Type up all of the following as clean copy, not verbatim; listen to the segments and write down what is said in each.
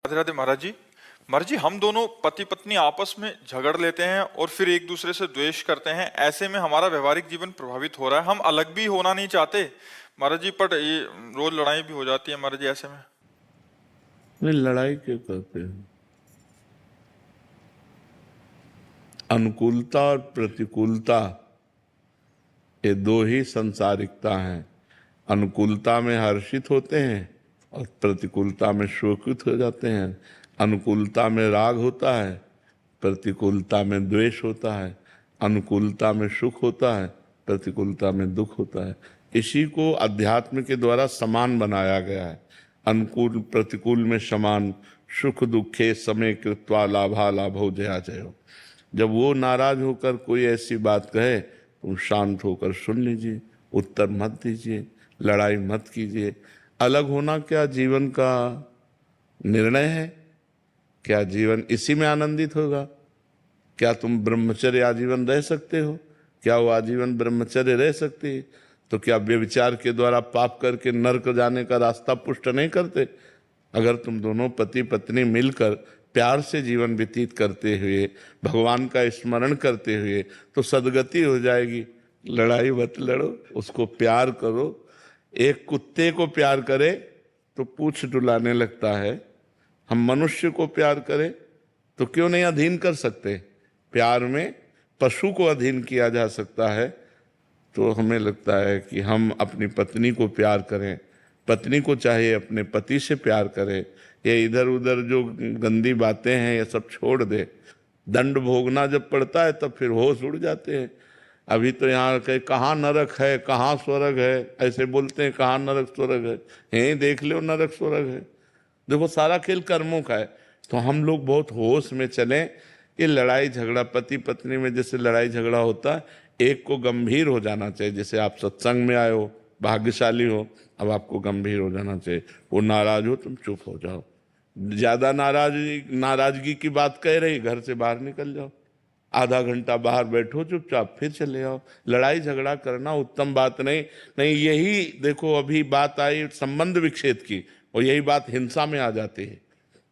राधे राधे महाराज जी। महाराज जी, हम दोनों पति पत्नी आपस में झगड़ लेते हैं और फिर एक दूसरे से द्वेष करते हैं। ऐसे में हमारा व्यवहारिक जीवन प्रभावित हो रहा है। हम अलग भी होना नहीं चाहते महाराज जी, पर ये रोज लड़ाई भी हो जाती है महाराज जी ऐसे में। नहीं, लड़ाई क्यों करते हैं? अनुकूलता और प्रतिकूलता ये दो ही संसारिकता हैं। अनुकूलता में हर्षित होते हैं और प्रतिकूलता में शोकित हो जाते हैं। अनुकूलता में राग होता है, प्रतिकूलता में द्वेष होता है। अनुकूलता में सुख होता है, प्रतिकूलता में दुख होता है। इसी को अध्यात्म के द्वारा समान बनाया गया है। अनुकूल प्रतिकूल में समान, सुख दुखे समय कृत्वा लाभा लाभो जया जयो। जब वो नाराज होकर कोई ऐसी बात कहे, तुम शांत होकर सुन लीजिए, उत्तर मत दीजिए, लड़ाई मत कीजिए। अलग होना क्या जीवन का निर्णय है? क्या जीवन इसी में आनंदित होगा? क्या तुम ब्रह्मचर्य आजीवन रह सकते हो? क्या वो आजीवन ब्रह्मचर्य रह सकती है? तो क्या व्यभिचार के द्वारा पाप करके नरक जाने का रास्ता पुष्ट नहीं करते? अगर तुम दोनों पति पत्नी मिलकर प्यार से जीवन व्यतीत करते हुए, भगवान का स्मरण करते हुए, तो सदगति हो जाएगी। लड़ाई मत लड़ो, उसको प्यार करो। एक कुत्ते को प्यार करे तो पूंछ डुलाने लगता है, हम मनुष्य को प्यार करें तो क्यों नहीं अधीन कर सकते? प्यार में पशु को अधीन किया जा सकता है। तो हमें लगता है कि हम अपनी पत्नी को प्यार करें, पत्नी को चाहे अपने पति से प्यार करें। ये इधर उधर जो गंदी बातें हैं ये सब छोड़ दे। दंड भोगना जब पड़ता है तब फिर होश उड़ जाते हैं। अभी तो यहाँ कहे कहाँ नरक है, कहाँ स्वर्ग है, ऐसे बोलते हैं, कहाँ नरक स्वर्ग है। यहीं देख लो नरक स्वर्ग है। देखो, सारा खेल कर्मों का है। तो हम लोग बहुत होश में चलें। ये लड़ाई झगड़ा पति पत्नी में जैसे लड़ाई झगड़ा होता है, एक को गंभीर हो जाना चाहिए। जैसे आप सत्संग में आए हो, भाग्यशाली हो, अब आपको गंभीर हो जाना चाहिए। वो नाराज हो, तुम चुप हो जाओ। ज्यादा नाराजगी की बात कह रही, घर से बाहर निकल जाओ, आधा घंटा बाहर बैठो चुपचाप, फिर चले आओ। लड़ाई झगड़ा करना उत्तम बात नहीं। नहीं, यही देखो, अभी बात आई संबंध विच्छेद की, और यही बात हिंसा में आ जाती है।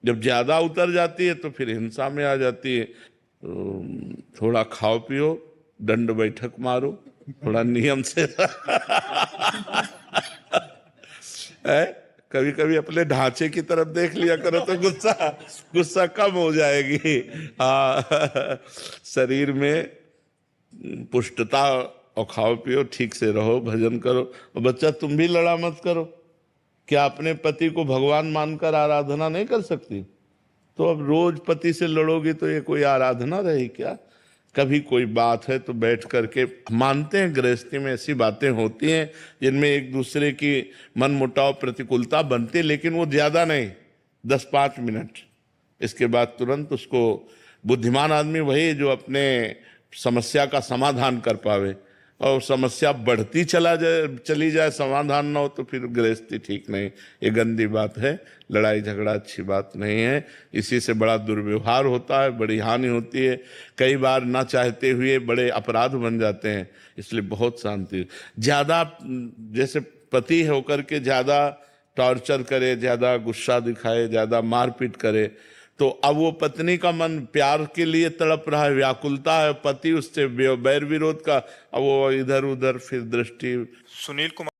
जब ज्यादा उतर जाती है तो फिर हिंसा में आ जाती है। तो थोड़ा खाओ पियो, दंड बैठक मारो, थोड़ा नियम से है। कभी कभी अपने ढांचे की तरफ देख लिया करो तो गुस्सा कम हो जाएगी। हाँ, शरीर में पुष्टता, और खाओ पियो, ठीक से रहो, भजन करो। और बच्चा, तुम भी लड़ा मत करो। क्या अपने पति को भगवान मानकर आराधना नहीं कर सकती? तो अब रोज पति से लड़ोगी तो ये कोई आराधना रही क्या? कभी कोई बात है तो बैठ करके मानते हैं। गृहस्थी में ऐसी बातें होती हैं जिनमें एक दूसरे की मन मुटाव प्रतिकूलता बनती है, लेकिन वो ज्यादा नहीं, 10-5 मिनट। इसके बाद तुरंत उसको, बुद्धिमान आदमी वही जो अपने समस्या का समाधान कर पावे। और समस्या बढ़ती चली जाए, समाधान ना हो, तो फिर गृहस्थी ठीक नहीं। ये गंदी बात है। लड़ाई झगड़ा अच्छी बात नहीं है। इसी से बड़ा दुर्व्यवहार होता है, बड़ी हानि होती है। कई बार ना चाहते हुए बड़े अपराध बन जाते हैं। इसलिए बहुत शांति। ज्यादा जैसे पति होकर के ज्यादा टॉर्चर करे, ज्यादा गुस्सा दिखाए, ज्यादा मारपीट करे, तो अब वो पत्नी का मन प्यार के लिए तड़प रहा है, व्याकुलता है, पति उससे बैर विरोध का, अब वो इधर उधर फिर दृष्टि। सुनील कुमार।